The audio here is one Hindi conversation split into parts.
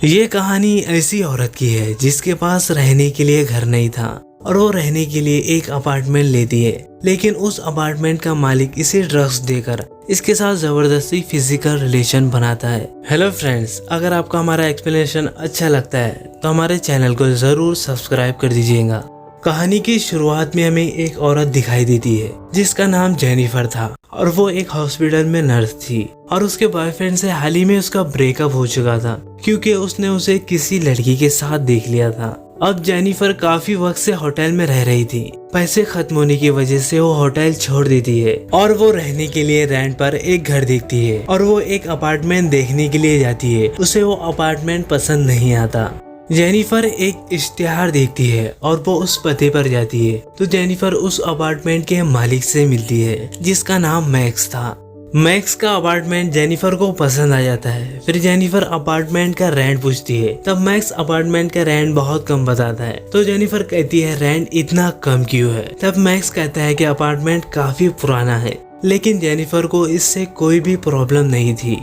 ये कहानी ऐसी औरत की है जिसके पास रहने के लिए घर नहीं था और वो रहने के लिए एक अपार्टमेंट लेती है, लेकिन उस अपार्टमेंट का मालिक इसे ड्रग्स देकर इसके साथ जबरदस्ती फिजिकल रिलेशन बनाता है। हेलो फ्रेंड्स, अगर आपको हमारा एक्सप्लेनेशन अच्छा लगता है तो हमारे चैनल को जरूर सब्सक्राइब कर दीजिएगा। कहानी की शुरुआत में हमें एक औरत दिखाई देती है जिसका नाम जेनिफर था और वो एक हॉस्पिटल में नर्स थी और उसके बॉयफ्रेंड से हाल ही में उसका ब्रेकअप हो चुका था क्योंकि उसने उसे किसी लड़की के साथ देख लिया था। अब जेनिफर काफी वक्त से होटल में रह रही थी। पैसे खत्म होने की वजह से वो होटल छोड़ देती है और वो रहने के लिए रेंट पर एक घर देखती है और वो एक अपार्टमेंट देखने के लिए जाती है। उसे वो अपार्टमेंट पसंद नहीं आता। जेनिफर एक इश्तिहार देखती है और वो उस पते पर जाती है तो जेनिफर उस अपार्टमेंट के मालिक से मिलती है जिसका नाम मैक्स था। मैक्स का अपार्टमेंट जेनिफर को पसंद आ जाता है। फिर जेनिफर अपार्टमेंट का रेंट पूछती है, तब मैक्स अपार्टमेंट का रेंट बहुत कम बताता है तो जेनिफर कहती है रेंट इतना कम क्यों है। तब मैक्स कहता है कि अपार्टमेंट काफी पुराना है, लेकिन जेनिफर को इससे कोई भी प्रॉब्लम नहीं थी।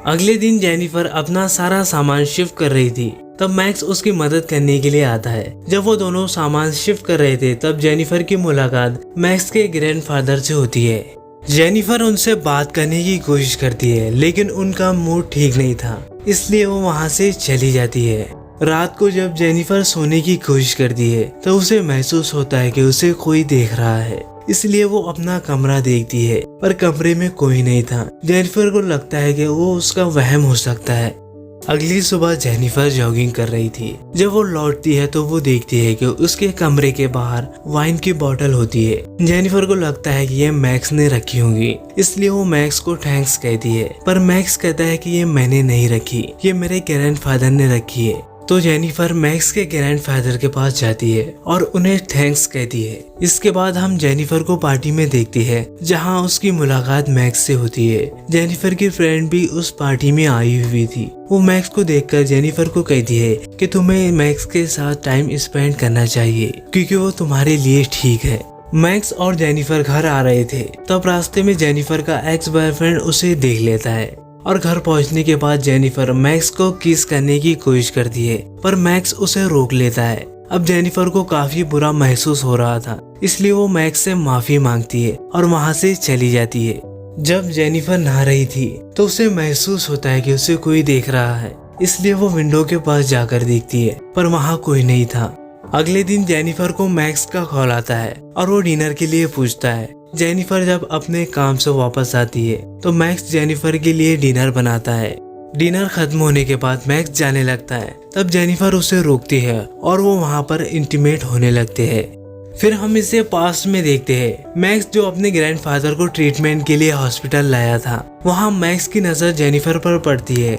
अगले दिन जेनिफर अपना सारा सामान शिफ्ट कर रही थी तब मैक्स उसकी मदद करने के लिए आता है। जब वो दोनों सामान शिफ्ट कर रहे थे तब जेनिफर की मुलाकात मैक्स के ग्रैंडफादर से होती है। जेनिफर उनसे बात करने की कोशिश करती है लेकिन उनका मूड ठीक नहीं था, इसलिए वो वहाँ से चली जाती है। रात को जब जेनिफर सोने की कोशिश करती है तो उसे महसूस होता है कि उसे कोई देख रहा है, इसलिए वो अपना कमरा देखती है पर कमरे में कोई नहीं था। जेनिफर को लगता है कि वो उसका वहम हो सकता है। अगली सुबह जेनिफर जॉगिंग कर रही थी। जब वो लौटती है तो वो देखती है कि उसके कमरे के बाहर वाइन की बोतल होती है। जेनिफर को लगता है कि ये मैक्स ने रखी होंगी, इसलिए वो मैक्स को थैंक्स कहती है, पर मैक्स कहता है कि ये मैंने नहीं रखी, ये मेरे ग्रैंडफादर ने रखी है। तो जेनिफर मैक्स के ग्रैंडफादर के पास जाती है और उन्हें थैंक्स कहती है। इसके बाद हम जेनिफर को पार्टी में देखते हैं जहां उसकी मुलाकात मैक्स से होती है। जेनिफर की फ्रेंड भी उस पार्टी में आई हुई थी। वो मैक्स को देखकर जेनिफर को कहती है कि तुम्हें मैक्स के साथ टाइम स्पेंड करना चाहिए क्योंकि वो तुम्हारे लिए ठीक है। मैक्स और जेनिफर घर आ रहे थे तब रास्ते में जेनिफर का एक्स बॉयफ्रेंड उसे देख लेता है और घर पहुंचने के बाद जेनिफर मैक्स को किस करने की कोशिश करती है पर मैक्स उसे रोक लेता है। अब जेनिफर को काफी बुरा महसूस हो रहा था, इसलिए वो मैक्स से माफी मांगती है और वहां से चली जाती है। जब जेनिफर नहा रही थी तो उसे महसूस होता है कि उसे कोई देख रहा है, इसलिए वो विंडो के पास जाकर देखती है पर वहाँ कोई नहीं था। अगले दिन जेनिफर को मैक्स का कॉल आता है और वो डिनर के लिए पूछता है। जेनिफर जब अपने काम से वापस आती है तो मैक्स जेनिफर के लिए डिनर बनाता है। डिनर खत्म होने के बाद मैक्स जाने लगता है, तब जेनिफर उसे रोकती है और वो वहाँ पर इंटीमेट होने लगते हैं। फिर हम इसे पास्ट में देखते हैं। मैक्स जो अपने ग्रैंडफादर को ट्रीटमेंट के लिए हॉस्पिटल लाया था, वहाँ मैक्स की नजर जेनिफर पर पड़ती है।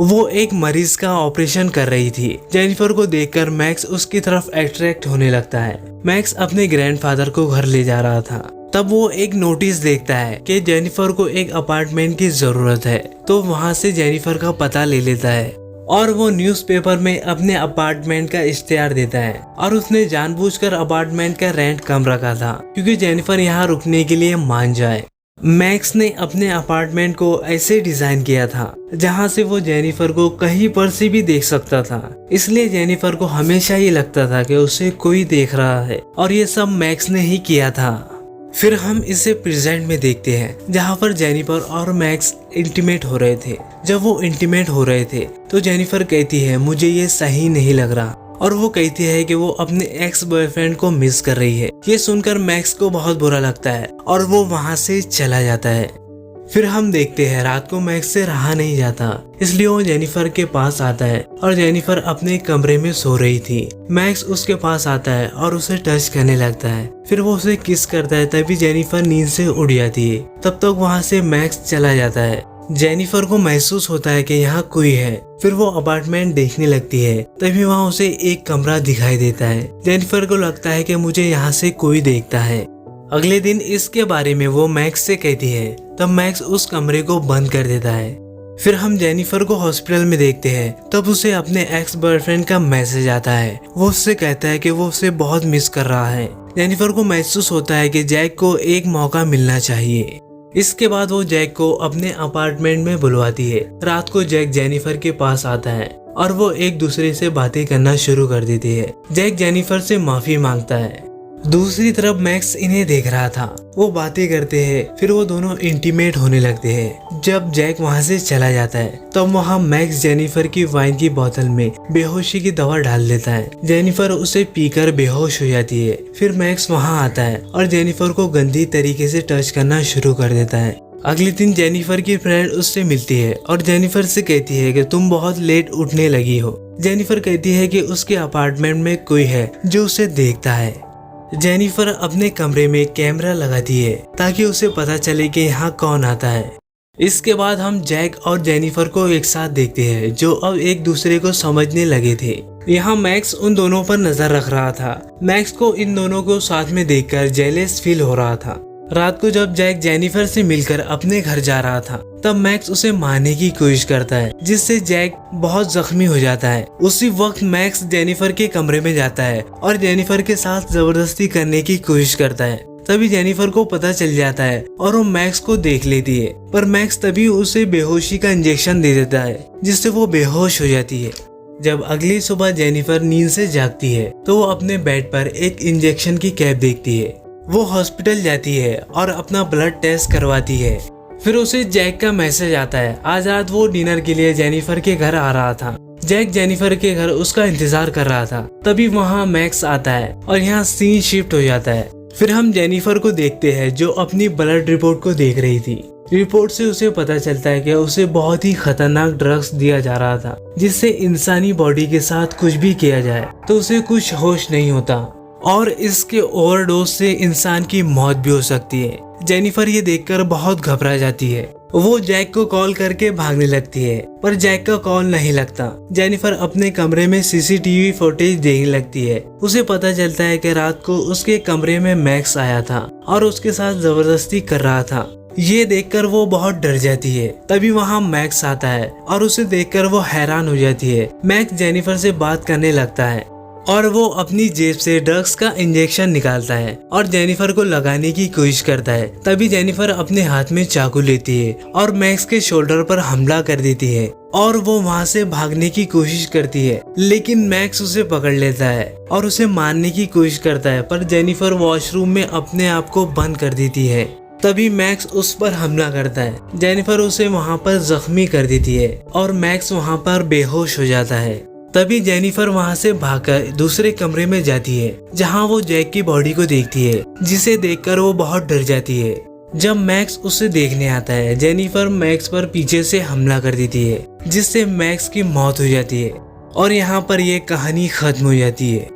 वो एक मरीज का ऑपरेशन कर रही थी। जेनिफर को देखकर मैक्स उसकी तरफ अट्रैक्ट होने लगता है। मैक्स अपने ग्रैंडफादर को घर ले जा रहा था, तब वो एक नोटिस देखता है कि जेनिफर को एक अपार्टमेंट की जरूरत है, तो वहाँ से जेनिफर का पता ले लेता है और वो न्यूज़पेपर में अपने अपार्टमेंट का इश्तिहार देता है। और उसने जानबूझकर अपार्टमेंट का रेंट कम रखा था क्योंकि जेनिफर यहाँ रुकने के लिए मान जाए। मैक्स ने अपने अपार्टमेंट को ऐसे डिजाइन किया था जहाँ से वो जेनिफर को कहीं पर से भी देख सकता था, इसलिए जेनिफर को हमेशा ये लगता था कि उसे कोई देख रहा है और ये सब मैक्स ने ही किया था। फिर हम इसे प्रेजेंट में देखते हैं जहाँ पर जेनिफर और मैक्स इंटीमेट हो रहे थे। जब वो इंटीमेट हो रहे थे तो जेनिफर कहती है मुझे ये सही नहीं लग रहा और वो कहती है कि वो अपने एक्स बॉयफ्रेंड को मिस कर रही है। ये सुनकर मैक्स को बहुत बुरा लगता है और वो वहाँ से चला जाता है। फिर हम देखते हैं रात को मैक्स से रहा नहीं जाता, इसलिए वो जेनिफर के पास आता है और जेनिफर अपने कमरे में सो रही थी। मैक्स उसके पास आता है और उसे टच करने लगता है। फिर वो उसे किस करता है, तभी जेनिफर नींद से उड़ जाती है। तब तक वहाँ से मैक्स चला जाता है। जेनिफर को महसूस होता है कि यहाँ कोई है। फिर वो अपार्टमेंट देखने लगती है, तभी वहाँ उसे एक कमरा दिखाई देता है। जेनिफर को लगता है कि मुझे यहाँ से कोई देखता है। अगले दिन इसके बारे में वो मैक्स से कहती है, तब मैक्स उस कमरे को बंद कर देता है। फिर हम जेनिफर को हॉस्पिटल में देखते हैं, तब उसे अपने एक्स बॉयफ्रेंड का मैसेज आता है। वो उससे कहता है कि वो उसे बहुत मिस कर रहा है। जेनिफर को महसूस होता है कि जैक को एक मौका मिलना चाहिए। इसके बाद वो जैक को अपने अपार्टमेंट में बुलवाती है। रात को जैक जेनिफर के पास आता है और वो एक दूसरे से बातें करना शुरू कर देती है। जैक जेनिफर से माफी मांगता है। दूसरी तरफ मैक्स इन्हें देख रहा था। वो बातें करते हैं, फिर वो दोनों इंटीमेट होने लगते हैं। जब जैक वहाँ से चला जाता है तब वहाँ मैक्स जेनिफर की वाइन की बोतल में बेहोशी की दवा डाल देता है। जेनिफर उसे पीकर बेहोश हो जाती है। फिर मैक्स वहाँ आता है और जेनिफर को गंदी तरीके से टच करना शुरू कर देता है। अगले दिन जेनिफर की फ्रेंड उससे मिलती है और जेनिफर से कहती है कि तुम बहुत लेट उठने लगी हो। जेनिफर कहती है कि उसके अपार्टमेंट में कोई है जो उसे देखता है। जेनिफर अपने कमरे में कैमरा लगाती है ताकि उसे पता चले कि यहाँ कौन आता है। इसके बाद हम जैक और जेनिफर को एक साथ देखते हैं जो अब एक दूसरे को समझने लगे थे। यहाँ मैक्स उन दोनों पर नजर रख रहा था। मैक्स को इन दोनों को साथ में देखकर जेलस फील हो रहा था। रात को जब जैक जेनिफर से मिलकर अपने घर जा रहा था तब मैक्स उसे मारने की कोशिश करता है, जिससे जैक बहुत जख्मी हो जाता है। उसी वक्त मैक्स जेनिफर के कमरे में जाता है और जेनिफर के साथ जबरदस्ती करने की कोशिश करता है। तभी जेनिफर को पता चल जाता है और वो मैक्स को देख लेती है, पर मैक्स तभी उसे बेहोशी का इंजेक्शन दे देता है, जिससे वो बेहोश हो जाती है। जब अगली सुबह जेनिफर नींद से जागती है तो वो अपने बेड पर एक इंजेक्शन की कैप देखती है। वो हॉस्पिटल जाती है और अपना ब्लड टेस्ट करवाती है। फिर उसे जैक का मैसेज आता है। आज रात वो डिनर के लिए जेनिफर के घर आ रहा था। जैक जेनिफर के घर उसका इंतजार कर रहा था। तभी वहाँ मैक्स आता है और यहाँ सीन शिफ्ट हो जाता है। फिर हम जेनिफर को देखते हैं जो अपनी ब्लड रिपोर्ट को देख रही थी। रिपोर्ट से उसे पता चलता है कि उसे बहुत ही खतरनाक ड्रग्स दिया जा रहा था, जिससे इंसानी बॉडी के साथ कुछ भी किया जाए तो उसे कुछ होश नहीं होता और इसके ओवरडोज से इंसान की मौत भी हो सकती है। जेनिफर ये देखकर बहुत घबरा जाती है। वो जैक को कॉल करके भागने लगती है, पर जैक का कॉल नहीं लगता। जेनिफर अपने कमरे में सीसीटीवी फुटेज देखने लगती है। उसे पता चलता है कि रात को उसके कमरे में मैक्स आया था और उसके साथ जबरदस्ती कर रहा था। ये देखकर वो बहुत डर जाती है। तभी वहाँ मैक्स आता है और उसे देखकर वो हैरान हो जाती है। मैक्स जेनिफर से बात करने लगता है और वो अपनी जेब से ड्रग्स का इंजेक्शन निकालता है और जेनिफर को लगाने की कोशिश करता है। तभी जेनिफर अपने हाथ में चाकू लेती है और मैक्स के शोल्डर पर हमला कर देती है और वो वहाँ से भागने की कोशिश करती है, लेकिन मैक्स उसे पकड़ लेता है और उसे मारने की कोशिश करता है, पर जेनिफर वॉशरूम में अपने आप को बंद कर देती है। तभी मैक्स उस पर हमला करता है। जेनिफर उसे वहाँ पर जख्मी कर देती है और मैक्स वहाँ पर बेहोश हो जाता है। तभी जेनिफर वहाँ से भागकर दूसरे कमरे में जाती है जहाँ वो जैक की बॉडी को देखती है, जिसे देखकर वो बहुत डर जाती है। जब मैक्स उसे देखने आता है, जेनिफर मैक्स पर पीछे से हमला कर देती है, जिससे मैक्स की मौत हो जाती है और यहाँ पर ये कहानी खत्म हो जाती है।